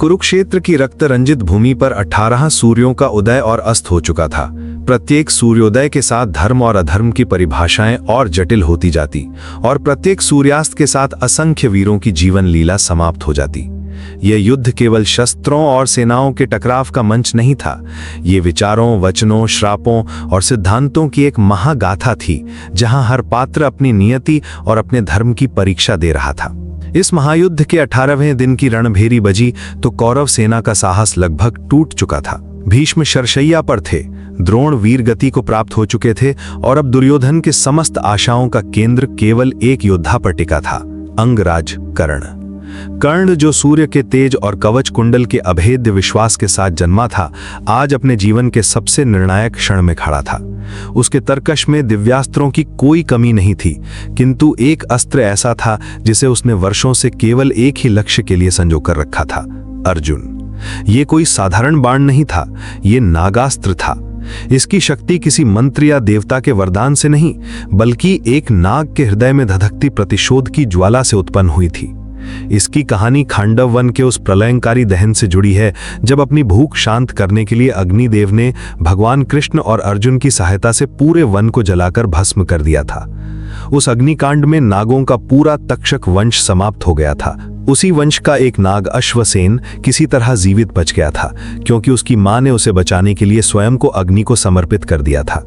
कुरुक्षेत्र की रक्त रंजित भूमि पर 18 सूर्यों का उदय और अस्त हो चुका था। प्रत्येक सूर्योदय के साथ धर्म और अधर्म की परिभाषाएं और जटिल होती जाती और प्रत्येक सूर्यास्त के साथ असंख्य वीरों की जीवन लीला समाप्त हो जाती। यह युद्ध केवल शस्त्रों और सेनाओं के टकराव का मंच नहीं था। ये विचारों, वचनों, श्रापों और सिद्धांतों की एक महागाथा थी, जहां हर पात्र अपनी नियति और अपने धर्म की परीक्षा दे रहा था। इस महायुद्ध के 18वें दिन की रणभेरी बजी तो कौरव सेना का साहस लगभग टूट चुका था। भीष्म शरशैया पर थे, द्रोण वीर गति को प्राप्त हो चुके थे और अब दुर्योधन के समस्त आशाओं का केंद्र केवल एक योद्धा पर टिका था, अंगराज कर्ण। कर्ण, जो सूर्य के तेज और कवच कुंडल के अभेद्य विश्वास के साथ जन्मा था, आज अपने जीवन के सबसे निर्णायक क्षण में खड़ा था। उसके तरकश में दिव्यास्त्रों की कोई कमी नहीं थी, किंतु एक अस्त्र ऐसा था जिसे उसने वर्षों से केवल एक ही लक्ष्य के लिए संजो कर रखा था, अर्जुन। ये कोई साधारण बाण नहीं था, ये नागास्त्र था। इसकी शक्ति किसी मंत्र या देवता के वरदान से नहीं, बल्कि एक नाग के हृदय में धधकती प्रतिशोध की ज्वाला से उत्पन्न हुई थी। इसकी कहानी खांडव वन के उस प्रलयंकारी दहन से जुड़ी है, जब अपनी भूख शांत करने के लिए अग्निदेव ने भगवान कृष्ण और अर्जुन की सहायता से पूरे वन को जलाकर भस्म कर दिया था। उस अग्निकांड में नागों का पूरा तक्षक वंश समाप्त हो गया था। उसी वंश का एक नाग अश्वसेन किसी तरह जीवित बच गया था, क्योंकि उसकी मां ने उसे बचाने के लिए स्वयं को अग्नि को समर्पित कर दिया था।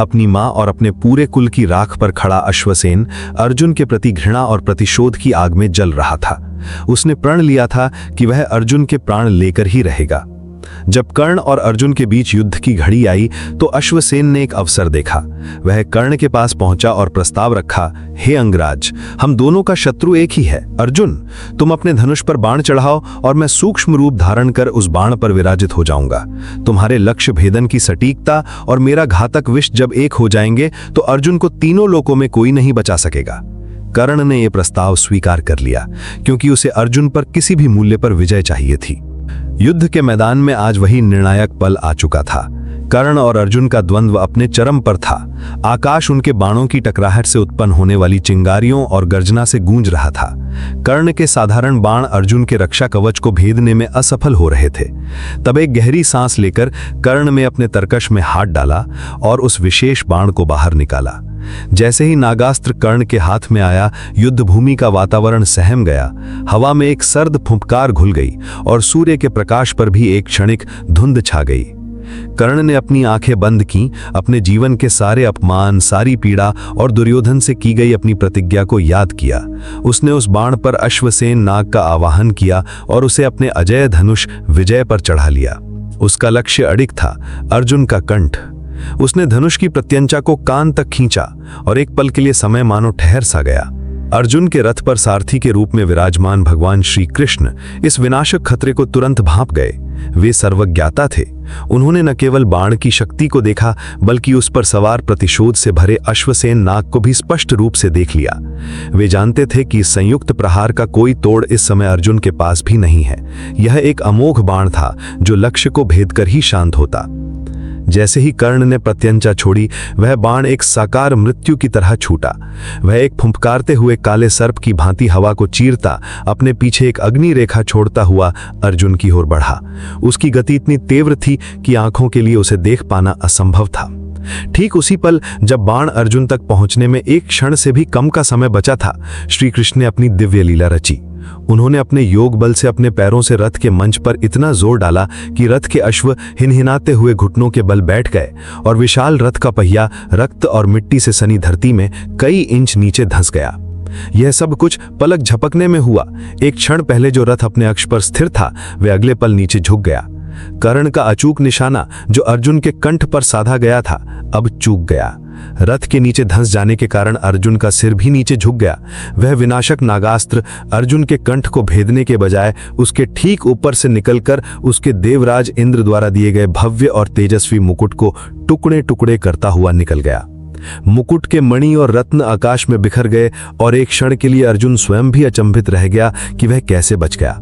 अपनी मां और अपने पूरे कुल की राख पर खड़ा अश्वसेन अर्जुन के प्रति घृणा और प्रतिशोध की आग में जल रहा था। उसने प्रण लिया था कि वह अर्जुन के प्राण लेकर ही रहेगा। जब कर्ण और अर्जुन के बीच युद्ध की घड़ी आई तो अश्वसेन ने एक अवसर देखा। वह कर्ण के पास पहुंचा और प्रस्ताव रखा, हे अंगराज, हम दोनों का शत्रु एक ही है। अर्जुन, तुम अपने धनुष पर बाण चढ़ाओ और मैं सूक्ष्म रूप धारण कर उस बाण पर विराजित हो जाऊंगा। तुम्हारे लक्ष्य भेदन की सटीकता और मेरा घातक विष जब एक हो जाएंगे तो अर्जुन को तीनों लोकों में कोई नहीं बचा सकेगा। कर्ण ने यह प्रस्ताव स्वीकार कर लिया, क्योंकि उसे अर्जुन पर किसी भी मूल्य पर विजय चाहिए थी। युद्ध के मैदान में आज वही निर्णायक पल आ चुका था। कर्ण और अर्जुन का द्वंद्व अपने चरम पर था। आकाश उनके बाणों की टकराहट से उत्पन्न होने वाली चिंगारियों और गर्जना से गूंज रहा था। कर्ण के साधारण बाण अर्जुन के रक्षा कवच को भेदने में असफल हो रहे थे। तब एक गहरी सांस लेकर कर्ण ने अपने तरकश में हाथ डाला और उस विशेष बाण को बाहर निकाला। जैसे ही नागास्त्र कर्ण के हाथ में आया, युद्ध भूमि का वातावरण सहम गया। हवा में एक सर्द फुंफकार घुल गई और सूर्य के प्रकाश पर भी एक क्षणिक धुंध छा गई। कर्ण ने अपनी आंखें बंद की, अपने जीवन के सारे अपमान, सारी पीड़ा और दुर्योधन से की गई अपनी प्रतिज्ञा को याद किया। उसने उस बाण पर अश्वसेन नाग का आवाहन किया और उसे अपने अजय धनुष विजय पर चढ़ा लिया। उसका लक्ष्य अडिग था, अर्जुन का कंठ। उसने धनुष की प्रत्यंचा को कान तक खींचा और एक पल के लिए समय मानो ठहर सा गया। अर्जुन के रथ पर सारथी के रूप में विराजमान भगवान श्री कृष्ण इस विनाशक खतरे को तुरंत भांप गए। वे सर्वज्ञाता थे। उन्होंने न केवल बाण की शक्ति को देखा, बल्कि उस पर सवार प्रतिशोध से भरे अश्वसेन नाग को भी स्पष्ट रूप से देख लिया। वे जानते थे कि संयुक्त प्रहार का कोई तोड़ इस समय अर्जुन के पास भी नहीं है। यह एक अमोघ बाण था जो लक्ष्य को भेद कर ही शांत होता। जैसे ही कर्ण ने प्रत्यंचा छोड़ी, वह बाण एक साकार मृत्यु की तरह छूटा। वह एक फुंफकारते हुए काले सर्प की भांति हवा को चीरता अपने पीछे एक अग्नि रेखा छोड़ता हुआ अर्जुन की ओर बढ़ा। उसकी गति इतनी तीव्र थी कि आंखों के लिए उसे देख पाना असंभव था। ठीक उसी पल जब बाण अर्जुन तक पहुंचने में एक क्षण से भी कम का समय बचा था, श्री कृष्ण ने अपनी दिव्य लीला रची। उन्होंने अपने योग बल से अपने पैरों से रथ के मंच पर इतना जोर डाला कि रथ के अश्व हिनहिनाते हुए घुटनों के बल बैठ गए और विशाल रथ का पहिया रक्त और मिट्टी से सनी धरती में कई इंच नीचे धंस गया। यह सब कुछ पलक झपकने में हुआ। एक क्षण पहले जो रथ अपने अक्ष पर स्थिर था, वह अगले पल नीचे झुक गया। कर्ण का अचूक निशाना जो अर्जुन के कंठ पर साधा गया था, अब चूक गया। रथ के नीचे धंस जाने के कारण अर्जुन का सिर भी नीचे झुक गया। वह विनाशक नागास्त्र अर्जुन के कंठ को भेदने के बजाय उसके ठीक ऊपर से निकलकर उसके देवराज इंद्र द्वारा दिए गए भव्य और तेजस्वी मुकुट को टुकड़े टुकड़े करता हुआ निकल गया। मुकुट के मणि और रत्न आकाश में बिखर गए और एक क्षण के लिए अर्जुन स्वयं भी अचंभित रह गया कि वह कैसे बच गया।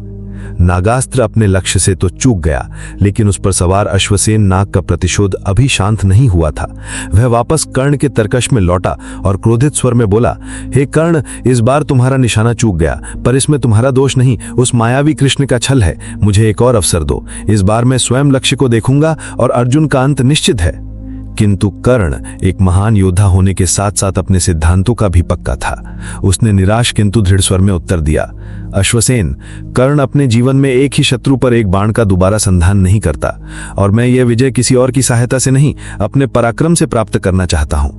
नागास्त्र अपने लक्ष्य से तो चूक गया, लेकिन उस पर सवार अश्वसेन नाग का प्रतिशोध अभी शांत नहीं हुआ था। वह वापस कर्ण के तरकश में लौटा और क्रोधित स्वर में बोला, हे कर्ण, इस बार तुम्हारा निशाना चूक गया, पर इसमें तुम्हारा दोष नहीं, उस मायावी कृष्ण का छल है। मुझे एक और अवसर दो, इस बार मैं स्वयं लक्ष्य को देखूंगा और अर्जुन का अंत निश्चित है। किंतु कर्ण एक महान योद्धा होने के साथ साथ अपने सिद्धांतों का भी पक्का था। उसने निराश किंतु दृढ़ स्वर में उत्तर दिया, अश्वसेन, कर्ण अपने जीवन में एक ही शत्रु पर एक बाण का दोबारा संधान नहीं करता, और मैं यह विजय किसी और की सहायता से नहीं, अपने पराक्रम से प्राप्त करना चाहता हूं।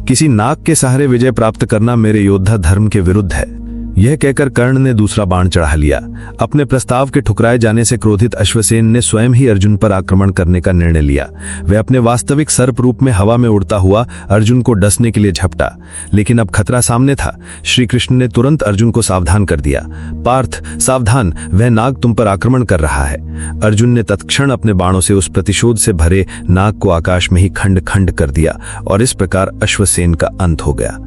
किसी नाग के सहारे विजय प्राप्त करना मेरे योद्धा धर्म के विरुद्ध है। यह कहकर कर्ण ने दूसरा बाण चढ़ा लिया। अपने प्रस्ताव के ठुकराए जाने से क्रोधित अश्वसेन ने स्वयं ही अर्जुन पर आक्रमण करने का निर्णय लिया। वह अपने वास्तविक सर्प रूप में हवा में उड़ता हुआ अर्जुन को डसने के लिए झपटा, लेकिन अब खतरा सामने था। श्री कृष्ण ने तुरंत अर्जुन को सावधान कर दिया। पार्थ, सावधान, वह नाग तुम पर आक्रमण कर रहा है। अर्जुन ने तत्क्षण अपने बाणों से उस प्रतिशोध से भरे नाग को आकाश में ही खंड खंड कर दिया और इस प्रकार अश्वसेन का अंत हो गया।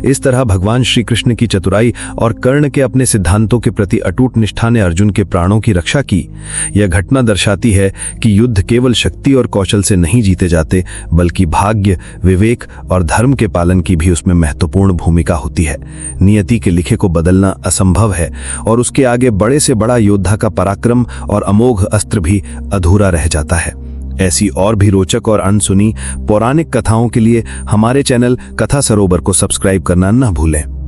इस तरह भगवान श्री कृष्ण की चतुराई और कर्ण के अपने सिद्धांतों के प्रति अटूट निष्ठा ने अर्जुन के प्राणों की रक्षा की। यह घटना दर्शाती है कि युद्ध केवल शक्ति और कौशल से नहीं जीते जाते, बल्कि भाग्य, विवेक और धर्म के पालन की भी उसमें महत्वपूर्ण भूमिका होती है। नियति के लिखे को बदलना असंभव है और उसके आगे बड़े से बड़ा योद्धा का पराक्रम और अमोघ अस्त्र भी अधूरा रह जाता है। ऐसी और भी रोचक और अनसुनी पौराणिक कथाओं के लिए हमारे चैनल कथा सरोवर को सब्सक्राइब करना न भूलें।